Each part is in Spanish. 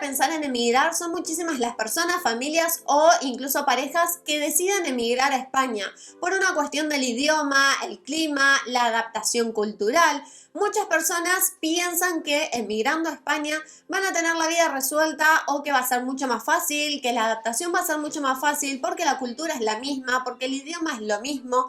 pensar en emigrar, son muchísimas las personas, familias o incluso parejas que deciden emigrar a España por una cuestión del idioma, el clima, la adaptación cultural. Muchas personas piensan que emigrando a España van a tener la vida resuelta o que va a ser mucho más fácil, que la adaptación va a ser mucho más fácil porque la cultura es la misma, porque el idioma es lo mismo.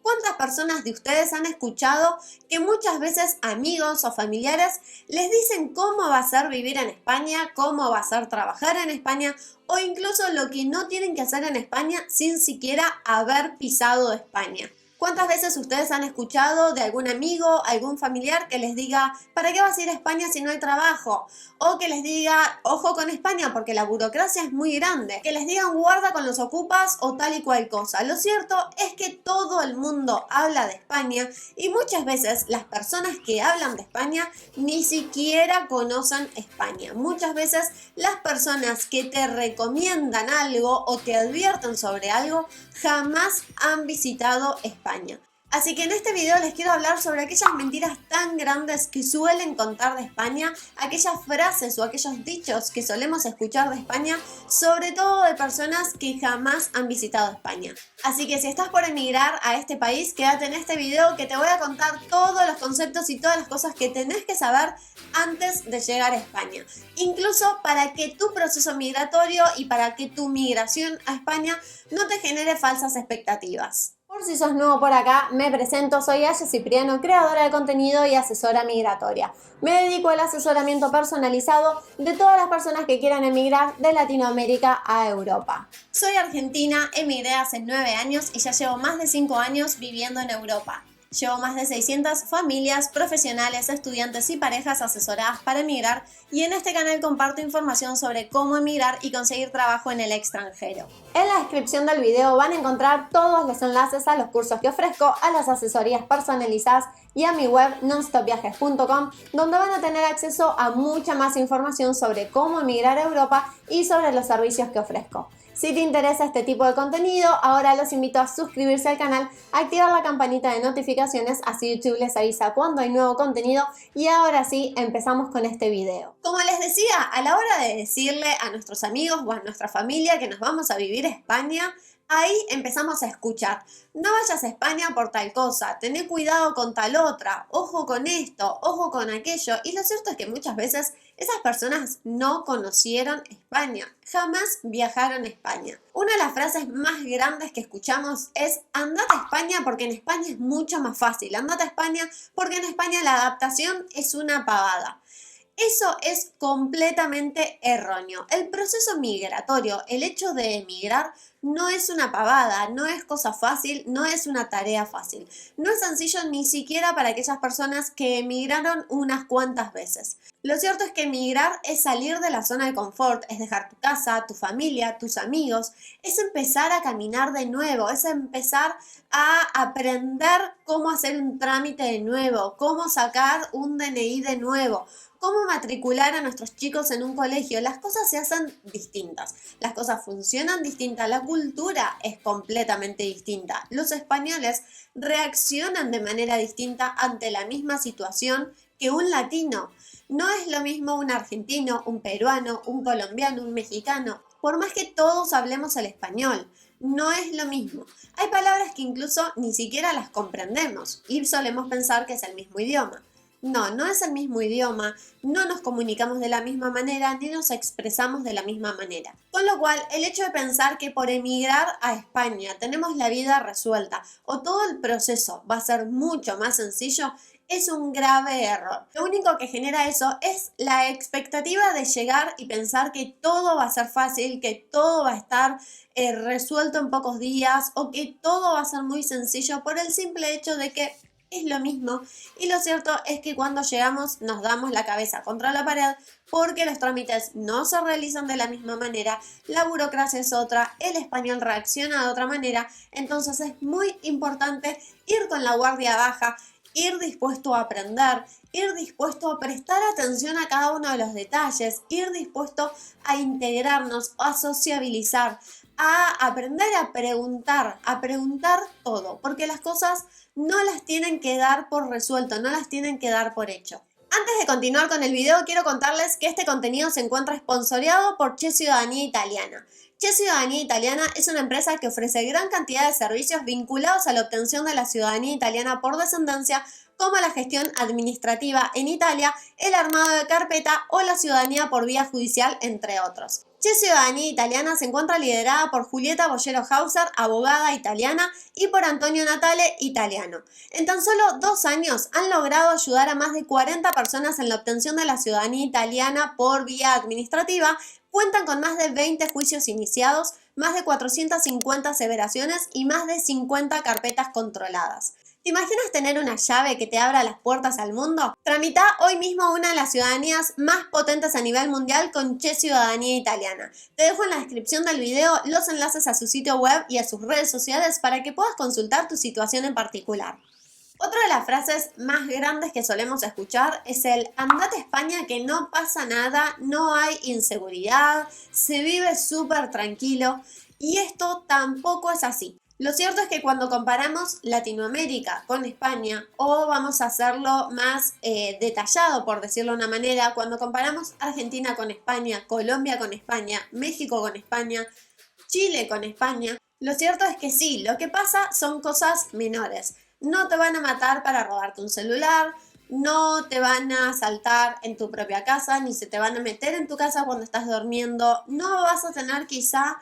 ¿Cuántas personas de ustedes han escuchado que muchas veces amigos o familiares les dicen cómo va a ser vivir en España, cómo va a ser trabajar en España o incluso lo que no tienen que hacer en España sin siquiera haber pisado España? ¿Cuántas veces ustedes han escuchado de algún amigo, algún familiar que les diga, ¿para qué vas a ir a España si no hay trabajo? O que les diga, ojo con España porque la burocracia es muy grande. Que les digan, guarda con los ocupas o tal y cual cosa. Lo cierto es que todo el mundo habla de España y muchas veces las personas que hablan de España ni siquiera conocen España. Muchas veces las personas que te recomiendan algo o te advierten sobre algo jamás han visitado España. Así que en este video les quiero hablar sobre aquellas mentiras tan grandes que suelen contar de España, aquellas frases o aquellos dichos que solemos escuchar de España, sobre todo de personas que jamás han visitado España. Así que si estás por emigrar a este país, quédate en este video que te voy a contar todos los conceptos y todas las cosas que tenés que saber antes de llegar a España. Incluso para que tu proceso migratorio y para que tu migración a España no te genere falsas expectativas. Por si sos nuevo por acá, me presento, soy Aya Cipriano, creadora de contenido y asesora migratoria. Me dedico al asesoramiento personalizado de todas las personas que quieran emigrar de Latinoamérica a Europa. Soy argentina, emigré hace 9 años y ya llevo más de 5 años viviendo en Europa. Llevo más de 600 familias, profesionales, estudiantes y parejas asesoradas para emigrar y en este canal comparto información sobre cómo emigrar y conseguir trabajo en el extranjero. En la descripción del video van a encontrar todos los enlaces a los cursos que ofrezco, a las asesorías personalizadas y a mi web nonstopviajes.com, donde van a tener acceso a mucha más información sobre cómo emigrar a Europa y sobre los servicios que ofrezco. Si te interesa este tipo de contenido, ahora los invito a suscribirse al canal, activar la campanita de notificaciones, así YouTube les avisa cuando hay nuevo contenido. Y ahora sí, empezamos con este video. Como les decía, a la hora de decirle a nuestros amigos o a nuestra familia que nos vamos a vivir a España, ahí empezamos a escuchar, no vayas a España por tal cosa, tené cuidado con tal otra, ojo con esto, ojo con aquello. Y lo cierto es que muchas veces esas personas no conocieron España, jamás viajaron a España. Una de las frases más grandes que escuchamos es, andate a España porque en España es mucho más fácil, andate a España porque en España la adaptación es una pavada. Eso es completamente erróneo. El proceso migratorio, el hecho de emigrar, no es una pavada, no es cosa fácil, no es una tarea fácil. No es sencillo ni siquiera para aquellas personas que emigraron unas cuantas veces. Lo cierto es que emigrar es salir de la zona de confort, es dejar tu casa, tu familia, tus amigos, es empezar a caminar de nuevo, es empezar a aprender cómo hacer un trámite de nuevo, cómo sacar un DNI de nuevo, cómo matricular a nuestros chicos en un colegio. Las cosas se hacen distintas, las cosas funcionan distintas, la cultura es completamente distinta. Los españoles reaccionan de manera distinta ante la misma situación que un latino. No es lo mismo un argentino, un peruano, un colombiano, un mexicano. Por más que todos hablemos el español, no es lo mismo. Hay palabras que incluso ni siquiera las comprendemos y solemos pensar que es el mismo idioma. No, no es el mismo idioma, no nos comunicamos de la misma manera ni nos expresamos de la misma manera. Con lo cual, el hecho de pensar que por emigrar a España tenemos la vida resuelta o todo el proceso va a ser mucho más sencillo es un grave error. Lo único que genera eso es la expectativa de llegar y pensar que todo va a ser fácil, que todo va a estar resuelto en pocos días o que todo va a ser muy sencillo por el simple hecho de que es lo mismo. Y lo cierto es que cuando llegamos nos damos la cabeza contra la pared porque los trámites no se realizan de la misma manera, la burocracia es otra, el español reacciona de otra manera. Entonces es muy importante ir con la guardia baja, ir dispuesto a aprender, ir dispuesto a prestar atención a cada uno de los detalles, ir dispuesto a integrarnos, a sociabilizar, a aprender a preguntar todo, porque las cosas no las tienen que dar por resuelto, no las tienen que dar por hecho. Antes de continuar con el video, quiero contarles que este contenido se encuentra sponsoreado por Che Ciudadanía Italiana. Che Ciudadanía Italiana es una empresa que ofrece gran cantidad de servicios vinculados a la obtención de la ciudadanía italiana por descendencia, como la gestión administrativa en Italia, el armado de carpeta o la ciudadanía por vía judicial, entre otros. Che Ciudadanía Italiana se encuentra liderada por Julieta Bollero Hauser, abogada italiana, y por Antonio Natale, italiano. En tan solo 2 años han logrado ayudar a más de 40 personas en la obtención de la ciudadanía italiana por vía administrativa, cuentan con más de 20 juicios iniciados, más de 450 aseveraciones y más de 50 carpetas controladas. ¿Te imaginas tener una llave que te abra las puertas al mundo? Tramita hoy mismo una de las ciudadanías más potentes a nivel mundial con Che Ciudadanía Italiana. Te dejo en la descripción del video los enlaces a su sitio web y a sus redes sociales para que puedas consultar tu situación en particular. Otra de las frases más grandes que solemos escuchar es el "andate a España que no pasa nada, no hay inseguridad, se vive súper tranquilo", y esto tampoco es así. Lo cierto es que cuando comparamos Latinoamérica con España, o vamos a hacerlo más detallado, por decirlo de una manera, cuando comparamos Argentina con España, Colombia con España, México con España, Chile con España, lo cierto es que sí, lo que pasa son cosas menores. No te van a matar para robarte un celular, no te van a asaltar en tu propia casa, ni se te van a meter en tu casa cuando estás durmiendo, no vas a tener quizá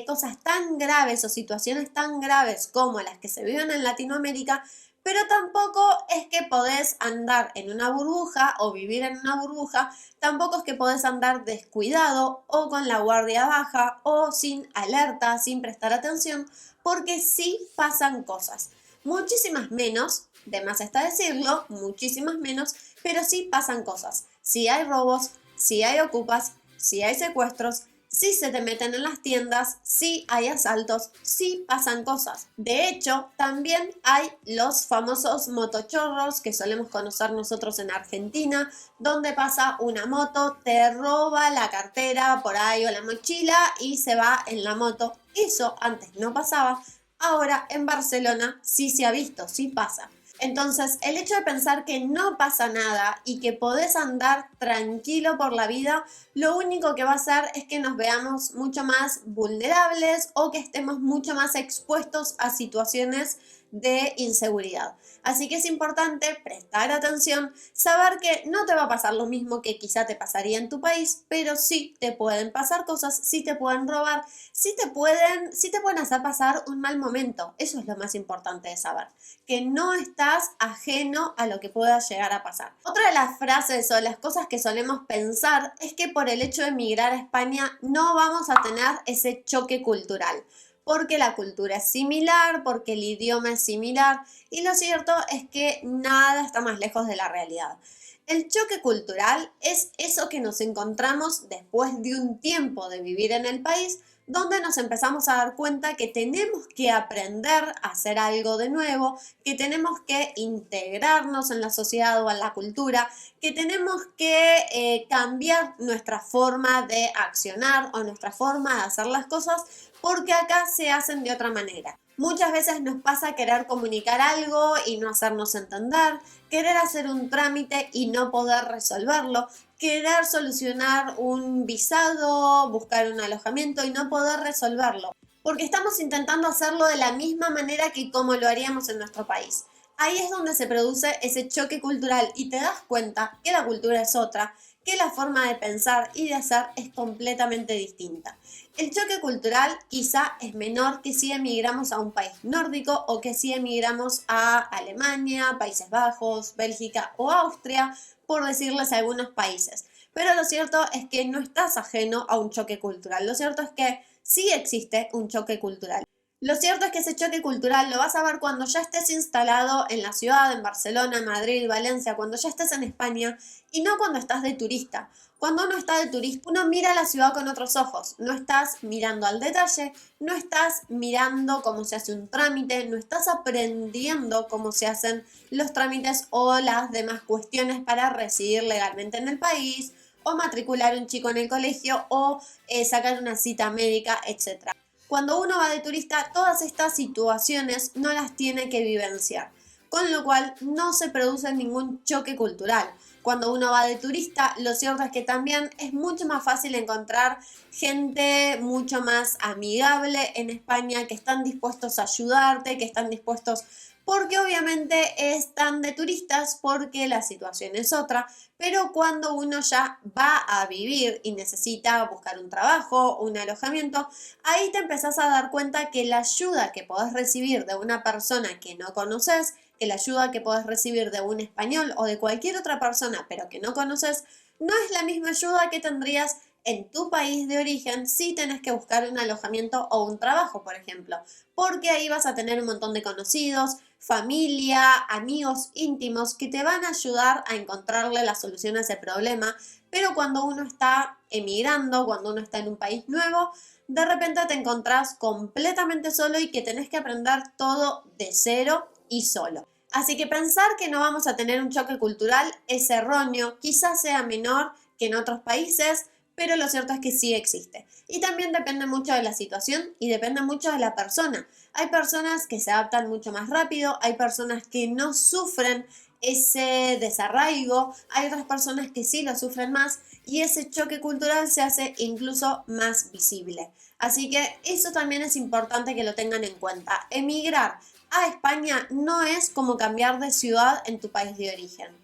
cosas tan graves o situaciones tan graves como las que se viven en Latinoamérica, pero tampoco es que podés andar en una burbuja o vivir en una burbuja, tampoco es que podés andar descuidado o con la guardia baja o sin alerta, sin prestar atención, porque sí pasan cosas. Muchísimas menos, de más está decirlo, muchísimas menos, pero sí pasan cosas. Si hay robos, si hay ocupas, si hay secuestros, sí se te meten en las tiendas, sí hay asaltos, sí pasan cosas. De hecho, también hay los famosos motochorros que solemos conocer nosotros en Argentina, donde pasa una moto, te roba la cartera por ahí o la mochila y se va en la moto. Eso antes no pasaba, ahora en Barcelona sí se ha visto, sí pasa. Entonces, el hecho de pensar que no pasa nada y que podés andar tranquilo por la vida, lo único que va a hacer es que nos veamos mucho más vulnerables o que estemos mucho más expuestos a situaciones de inseguridad. Así que es importante prestar atención, saber que no te va a pasar lo mismo que quizá te pasaría en tu país, pero sí te pueden pasar cosas, sí te pueden robar, sí te pueden hacer pasar un mal momento. Eso es lo más importante de saber, que no estás ajeno a lo que pueda llegar a pasar. Otra de las frases o las cosas que solemos pensar es que por el hecho de emigrar a España no vamos a tener ese choque cultural, porque la cultura es similar, porque el idioma es similar, y lo cierto es que nada está más lejos de la realidad. El choque cultural es eso que nos encontramos después de un tiempo de vivir en el país, donde nos empezamos a dar cuenta que tenemos que aprender a hacer algo de nuevo, que tenemos que integrarnos en la sociedad o en la cultura, que tenemos que cambiar nuestra forma de accionar o nuestra forma de hacer las cosas, porque acá se hacen de otra manera. Muchas veces nos pasa querer comunicar algo y no hacernos entender, querer hacer un trámite y no poder resolverlo, querer solucionar un visado, buscar un alojamiento y no poder resolverlo, porque estamos intentando hacerlo de la misma manera que como lo haríamos en nuestro país. Ahí es donde se produce ese choque cultural y te das cuenta que la cultura es otra, que la forma de pensar y de hacer es completamente distinta. El choque cultural quizá es menor que si emigramos a un país nórdico o que si emigramos a Alemania, Países Bajos, Bélgica o Austria, por decirles algunos países. Pero lo cierto es que no estás ajeno a un choque cultural. Lo cierto es que sí existe un choque cultural. Lo cierto es que ese choque cultural lo vas a ver cuando ya estés instalado en la ciudad, en Barcelona, Madrid, Valencia, cuando ya estés en España y no cuando estás de turista. Cuando uno está de turista, uno mira la ciudad con otros ojos, no estás mirando al detalle, no estás mirando cómo se hace un trámite, no estás aprendiendo cómo se hacen los trámites o las demás cuestiones para residir legalmente en el país, o matricular un chico en el colegio, o sacar una cita médica, etc. Cuando uno va de turista, todas estas situaciones no las tiene que vivenciar, con lo cual no se produce ningún choque cultural. cuando uno va de turista, lo cierto es que también es mucho más fácil encontrar gente mucho más amigable en España, que están dispuestos a ayudarte, que están dispuestos, porque obviamente están de turistas, porque la situación es otra, pero cuando uno ya va a vivir y necesita buscar un trabajo, un alojamiento, ahí te empezás a dar cuenta que la ayuda que podés recibir de una persona que no conoces, que la ayuda que podés recibir de un español o de cualquier otra persona pero que no conoces, no es la misma ayuda que tendrías en tu país de origen si tenés que buscar un alojamiento o un trabajo, por ejemplo, porque ahí vas a tener un montón de conocidos, familia, amigos íntimos que te van a ayudar a encontrarle la solución a ese problema, pero cuando uno está emigrando, cuando uno está en un país nuevo, de repente te encontrás completamente solo y que tenés que aprender todo de cero y solo. Así que pensar que no vamos a tener un choque cultural es erróneo, quizás sea menor que en otros países, pero lo cierto es que sí existe. Y también depende mucho de la situación y depende mucho de la persona. Hay personas que se adaptan mucho más rápido, hay personas que no sufren ese desarraigo, hay otras personas que sí lo sufren más y ese choque cultural se hace incluso más visible. Así que eso también es importante que lo tengan en cuenta. Emigrar a España no es como cambiar de ciudad en tu país de origen.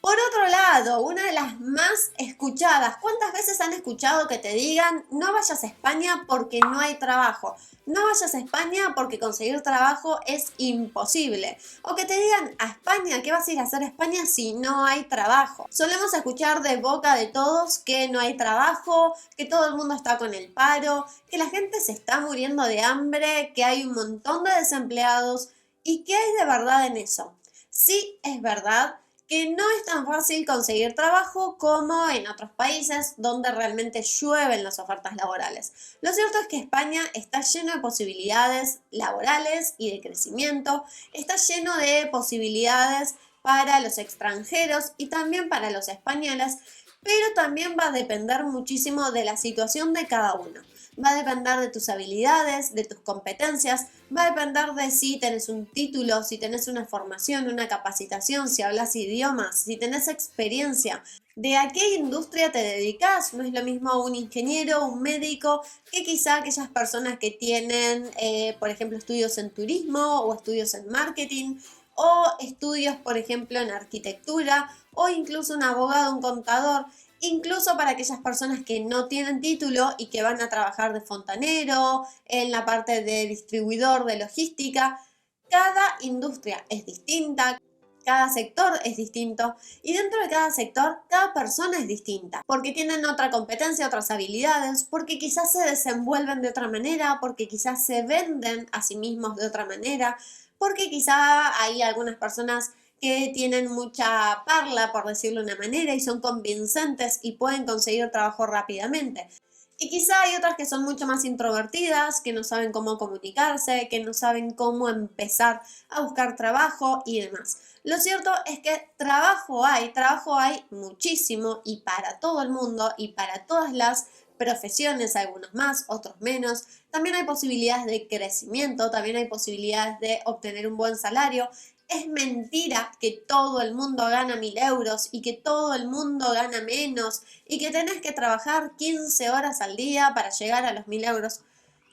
Por otro lado, una de las más escuchadas, ¿cuántas veces han escuchado que te digan no vayas a España porque no hay trabajo? No vayas a España porque conseguir trabajo es imposible. O que te digan a España, ¿qué vas a ir a hacer a España si no hay trabajo? Solemos escuchar de boca de todos que no hay trabajo, que todo el mundo está con el paro, que la gente se está muriendo de hambre, que hay un montón de desempleados. ¿Y qué hay de verdad en eso? Sí, es verdad que no es tan fácil conseguir trabajo como en otros países donde realmente llueven las ofertas laborales. Lo cierto es que España está lleno de posibilidades laborales y de crecimiento, está lleno de posibilidades para los extranjeros y también para los españoles, pero también va a depender muchísimo de la situación de cada uno. Va a depender de tus habilidades, de tus competencias, va a depender de si tenés un título, si tenés una formación, una capacitación, si hablas idiomas, si tenés experiencia, de a qué industria te dedicas. No es lo mismo un ingeniero, un médico, que quizá aquellas personas que tienen, por ejemplo, estudios en turismo o estudios en marketing o estudios, por ejemplo, en arquitectura o incluso un abogado, un contador. Incluso para aquellas personas que no tienen título y que van a trabajar de fontanero, en la parte de distribuidor de logística, cada industria es distinta, cada sector es distinto y dentro de cada sector, cada persona es distinta, porque tienen otra competencia, otras habilidades, porque quizás se desenvuelven de otra manera, porque quizás se venden a sí mismos de otra manera, porque quizá hay algunas personas que tienen mucha parla, por decirlo de una manera, y son convincentes y pueden conseguir trabajo rápidamente. Y quizá hay otras que son mucho más introvertidas, que no saben cómo comunicarse, que no saben cómo empezar a buscar trabajo y demás. Lo cierto es que trabajo hay muchísimo y para todo el mundo y para todas las profesiones, algunos más, otros menos. También hay posibilidades de crecimiento, también hay posibilidades de obtener un buen salario. Es mentira que todo el mundo gana 1.000 euros y que todo el mundo gana menos y que tenés que trabajar 15 horas al día para llegar a los 1.000 euros.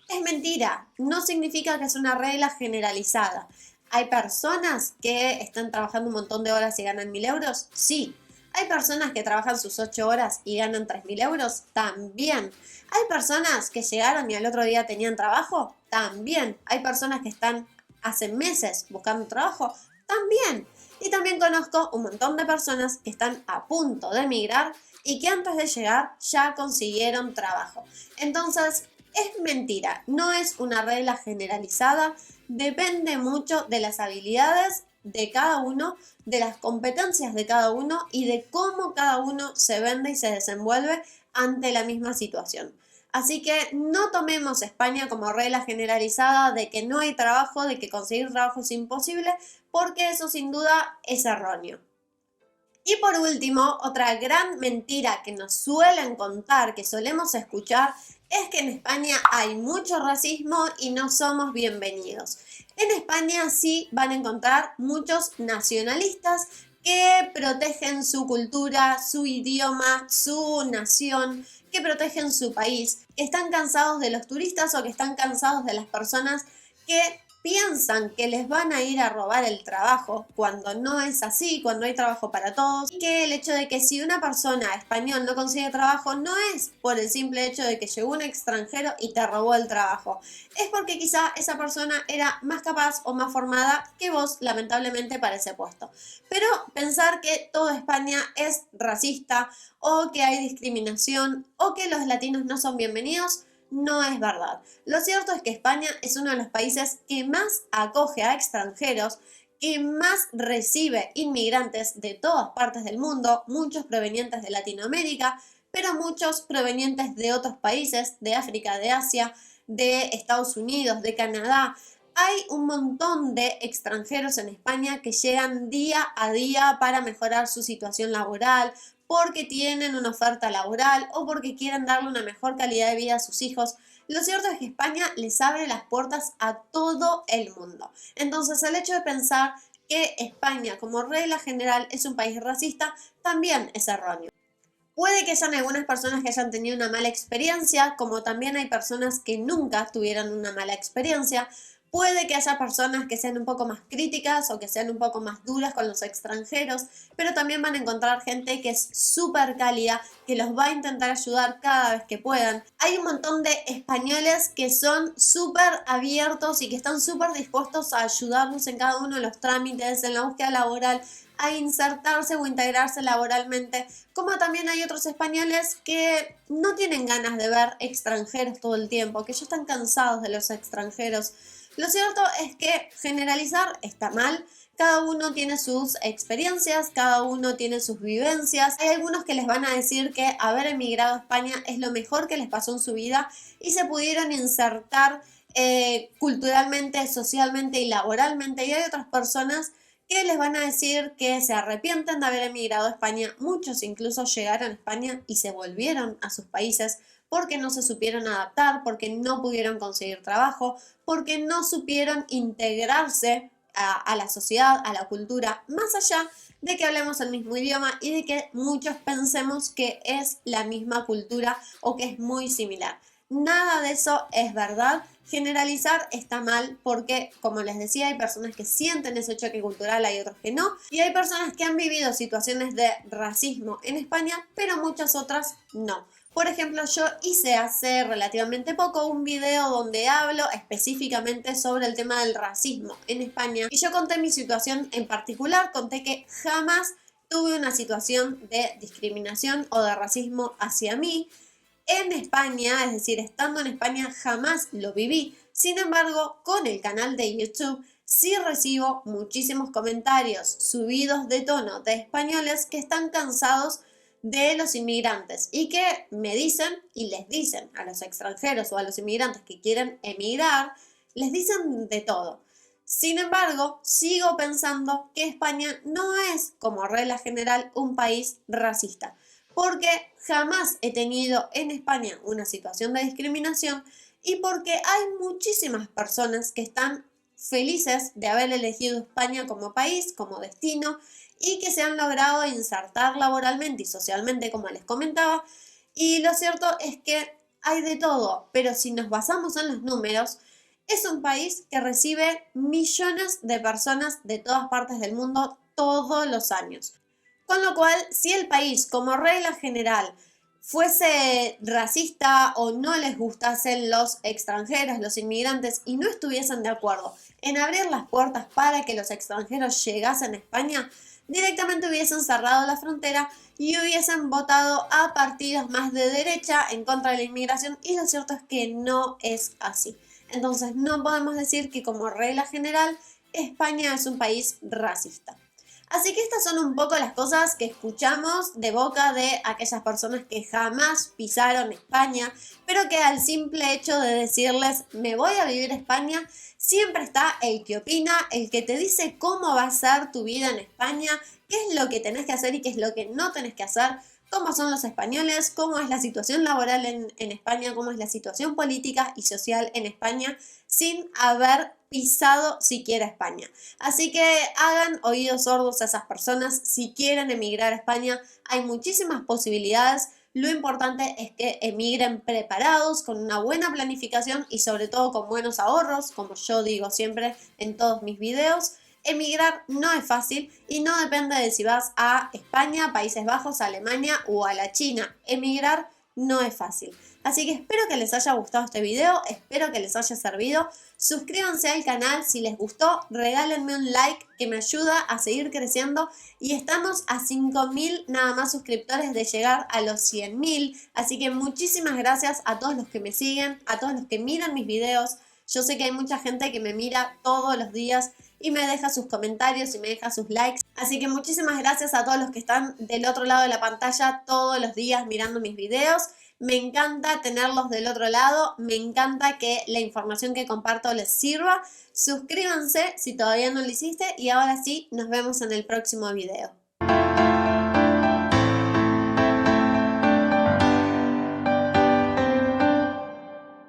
Es mentira, no significa que es una regla generalizada. ¿Hay personas que están trabajando un montón de horas y ganan 1.000 euros? Sí. ¿Hay personas que trabajan sus 8 horas y ganan 3.000 euros? También. ¿Hay personas que llegaron y al otro día tenían trabajo? También. ¿Hay personas que están hace meses buscando trabajo? También. Y también conozco un montón de personas que están a punto de emigrar y que antes de llegar ya consiguieron trabajo. Entonces, es mentira, no es una regla generalizada, depende mucho de las habilidades de cada uno, de las competencias de cada uno y de cómo cada uno se vende y se desenvuelve ante la misma situación. Así que no tomemos España como regla generalizada de que no hay trabajo, de que conseguir trabajo es imposible, porque eso sin duda es erróneo. Y por último, otra gran mentira que nos suelen contar, que solemos escuchar, es que en España hay mucho racismo y no somos bienvenidos. En España sí van a encontrar muchos nacionalistas que protegen su cultura, su idioma, su nación, que protegen su país, que están cansados de los turistas o que están cansados de las personas que piensan que les van a ir a robar el trabajo cuando no es así, cuando hay trabajo para todos, y que el hecho de que si una persona español no consigue trabajo no es por el simple hecho de que llegó un extranjero y te robó el trabajo, es porque quizá esa persona era más capaz o más formada que vos, lamentablemente, para ese puesto. Pero pensar que toda España es racista o que hay discriminación o que los latinos no son bienvenidos, no es verdad. Lo cierto es que España es uno de los países que más acoge a extranjeros, que más recibe inmigrantes de todas partes del mundo, muchos provenientes de Latinoamérica, pero muchos provenientes de otros países, de África, de Asia, de Estados Unidos, de Canadá. Hay un montón de extranjeros en España que llegan día a día para mejorar su situación laboral, porque tienen una oferta laboral o porque quieren darle una mejor calidad de vida a sus hijos. Lo cierto es que España les abre las puertas a todo el mundo. Entonces, el hecho de pensar que España, como regla general, es un país racista, también es erróneo. Puede que hayan algunas personas que hayan tenido una mala experiencia, como también hay personas que nunca tuvieron una mala experiencia. Puede que haya personas que sean un poco más críticas o que sean un poco más duras con los extranjeros, pero también van a encontrar gente que es súper cálida, que los va a intentar ayudar cada vez que puedan. Hay un montón de españoles que son súper abiertos y que están súper dispuestos a ayudarnos en cada uno de los trámites, en la búsqueda laboral, a insertarse o integrarse laboralmente, como también hay otros españoles que no tienen ganas de ver extranjeros todo el tiempo, que ya están cansados de los extranjeros. Lo cierto es que generalizar está mal. Cada uno tiene sus experiencias, cada uno tiene sus vivencias. Hay algunos que les van a decir que haber emigrado a España es lo mejor que les pasó en su vida y se pudieron insertar culturalmente, socialmente y laboralmente. Y hay otras personas que les van a decir que se arrepienten de haber emigrado a España. Muchos incluso llegaron a España y se volvieron a sus países porque no se supieron adaptar, porque no pudieron conseguir trabajo, porque no supieron integrarse a la sociedad, a la cultura, más allá de que hablemos el mismo idioma y de que muchos pensemos que es la misma cultura o que es muy similar. Nada de eso es verdad. Generalizar está mal porque, como les decía, hay personas que sienten ese choque cultural, hay otros que no, y hay personas que han vivido situaciones de racismo en España, pero muchas otras no. Por ejemplo, yo hice hace relativamente poco un video donde hablo específicamente sobre el tema del racismo en España y yo conté mi situación en particular, conté que jamás tuve una situación de discriminación o de racismo hacia mí en España, es decir, estando en España jamás lo viví. Sin embargo, con el canal de YouTube sí recibo muchísimos comentarios subidos de tono de españoles que están cansados de los inmigrantes y que me dicen y les dicen a los extranjeros o a los inmigrantes que quieren emigrar, les dicen de todo. Sin embargo, sigo pensando que España no es, como regla general, un país racista, porque jamás he tenido en España una situación de discriminación y porque hay muchísimas personas que están felices de haber elegido España como país, como destino, y que se han logrado insertar laboralmente y socialmente, como les comentaba. Y lo cierto es que hay de todo, pero si nos basamos en los números, es un país que recibe millones de personas de todas partes del mundo todos los años. Con lo cual, si el país, como regla general, fuese racista o no les gustasen los extranjeros, los inmigrantes, y no estuviesen de acuerdo en abrir las puertas para que los extranjeros llegasen a España, directamente hubiesen cerrado la frontera y hubiesen votado a partidos más de derecha en contra de la inmigración, y lo cierto es que no es así. Entonces no podemos decir que como regla general España es un país racista. Así que estas son un poco las cosas que escuchamos de boca de aquellas personas que jamás pisaron España, pero que al simple hecho de decirles me voy a vivir a España, siempre está el que opina, el que te dice cómo va a ser tu vida en España, qué es lo que tenés que hacer y qué es lo que no tenés que hacer, cómo son los españoles, cómo es la situación laboral en España, cómo es la situación política y social en España, sin haber pisado siquiera España. Así que hagan oídos sordos a esas personas. Si quieren emigrar a España, hay muchísimas posibilidades. Lo importante es que emigren preparados, con una buena planificación y sobre todo con buenos ahorros, como yo digo siempre en todos mis videos. Emigrar no es fácil y no depende de si vas a España, Países Bajos, Alemania o a la China. Emigrar no es fácil. Así que espero que les haya gustado este video, espero que les haya servido. Suscríbanse al canal si les gustó, regálenme un like que me ayuda a seguir creciendo y estamos a 5.000 nada más suscriptores de llegar a los 100.000. Así que muchísimas gracias a todos los que me siguen, a todos los que miran mis videos. Yo sé que hay mucha gente que me mira todos los días y me deja sus comentarios y me deja sus likes. Así que muchísimas gracias a todos los que están del otro lado de la pantalla todos los días mirando mis videos. Me encanta tenerlos del otro lado, me encanta que la información que comparto les sirva. Suscríbanse si todavía no lo hiciste y ahora sí, nos vemos en el próximo video.